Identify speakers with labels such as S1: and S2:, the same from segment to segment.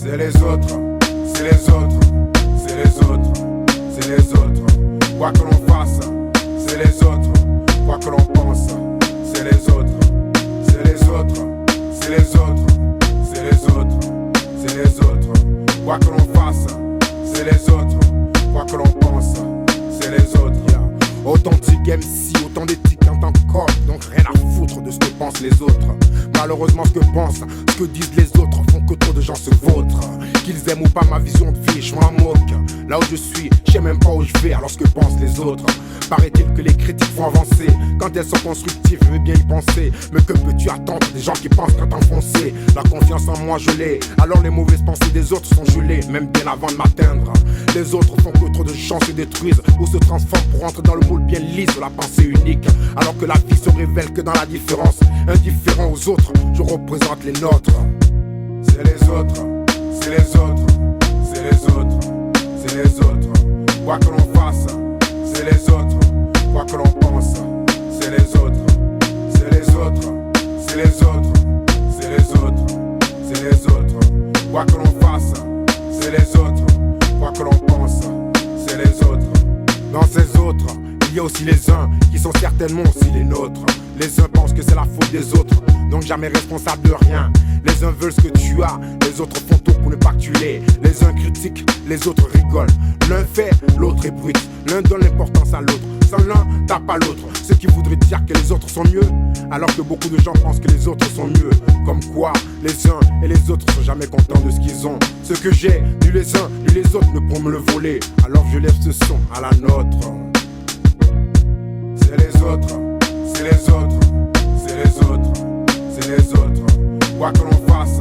S1: C'est les autres, c'est les autres, c'est les autres, c'est les autres. Quoi que l'on fasse, c'est les autres. Quoi que l'on pense, c'est les autres. C'est les autres, c'est les autres, c'est les autres, c'est les autres. Quoi que l'on fasse, c'est les autres. Quoi que l'on pense, c'est les autres. Authentique MC, autant d'éthique en tant que corps. Donc rien à foutre de ce que pensent les autres. Malheureusement ce que pensent, ce que disent les autres font que trop de gens se vautrent. Qu'ils aiment ou pas ma vision de vie, je m'en moque. Là où je suis, je sais même pas où je vais alors ce que pensent les autres. Paraît-il que les critiques font avancer. Quand elles sont constructives, je veux bien y penser. Mais que peux-tu attendre des gens qui pensent qu'à t'enfoncer? La confiance en moi je l'ai, alors les mauvaises pensées des autres sont gelées, même bien avant de m'atteindre. Les autres font que trop de gens se détruisent ou se transforment pour entrer dans le moule bien lisse de la pensée unique. Alors que la vie se révèle que dans la différence. Indifférent aux autres, je représente les nôtres. C'est les autres, c'est les autres, c'est les autres, c'est les autres. Quoi que l'on fasse, c'est les autres. Quoi que l'on pense, c'est les autres. C'est les autres, c'est les autres, c'est les autres, c'est les autres. Quoi que l'on fasse, c'est les autres. Quoi que l'on pense, c'est les autres. Dans ces autres, il y a aussi les uns qui sont certainement aussi les nôtres. Les uns pensent que c'est la faute des autres, donc jamais responsable de rien. Les uns veulent ce que tu as, les autres font tout pour ne pas que tu l'aies. Les uns critiquent, les autres rigolent. L'un fait, l'autre est brut. L'un donne l'importance à l'autre. Sans l'un, t'as pas l'autre. Ce qui voudrait dire que les autres sont mieux, alors que beaucoup de gens pensent que les autres sont mieux. Comme quoi, les uns et les autres sont jamais contents de ce qu'ils ont. Ce que j'ai, ni les uns, ni les autres ne pourront me le voler. Alors je lève ce son à la nôtre. C'est les autres, c'est les autres, c'est les autres, c'est les autres. Quoi que l'on fasse,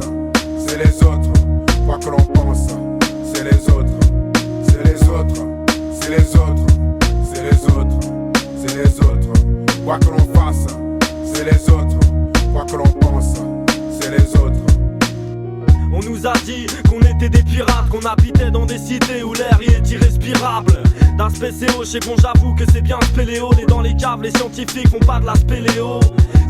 S1: c'est les autres. Quoi que l'on pense, c'est les autres. C'est les autres, c'est les autres, c'est les autres, c'est les autres. Quoi que l'on fasse, c'est les autres. Quoi que l'on pense, c'est les autres.
S2: On nous a dit qu'on était des pirates, qu'on habitait dans des cités où l'air y est irrespirable. D'un spécéo, chez bon j'avoue que c'est bien spéléo. Et dans les caves, les scientifiques font pas de la spéléo.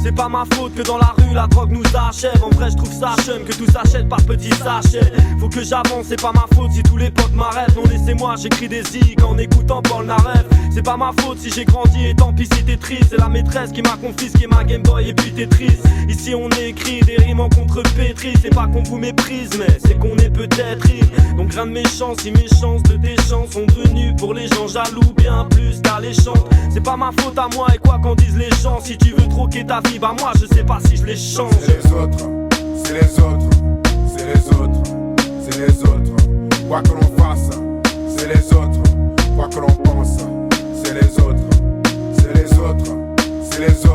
S2: C'est pas ma faute que dans la rue la drogue nous achève. En vrai je trouve ça chum que tout s'achète par petits sachets. Faut que j'avance, c'est pas ma faute si tous les potes m'arrêtent. Non laissez-moi, j'écris des zigs en écoutant Paul Naref. C'est pas ma faute si j'ai grandi et tant pis si t'es triste. C'est la maîtresse qui m'a confisqué ma Game Boy et puis Tetris. Ici on écrit des rimes en contre-pétri. C'est pas qu'on vous méprise mais c'est qu'on est peut-être ivre. Donc rien de méchant si mes chances de tes chances sont devenues pour les gens jaloux bien plus qu'alléchantes. C'est pas ma faute à moi et quoi qu'en disent les gens. Si tu veux troquer ta vie, bah moi je sais pas si je les change.
S1: C'est les autres, c'est les autres, c'est les autres, c'est les autres. Quoi que l'on fasse, c'est les autres. Quoi que l'on pense, c'est les autres. C'est les autres, c'est les autres.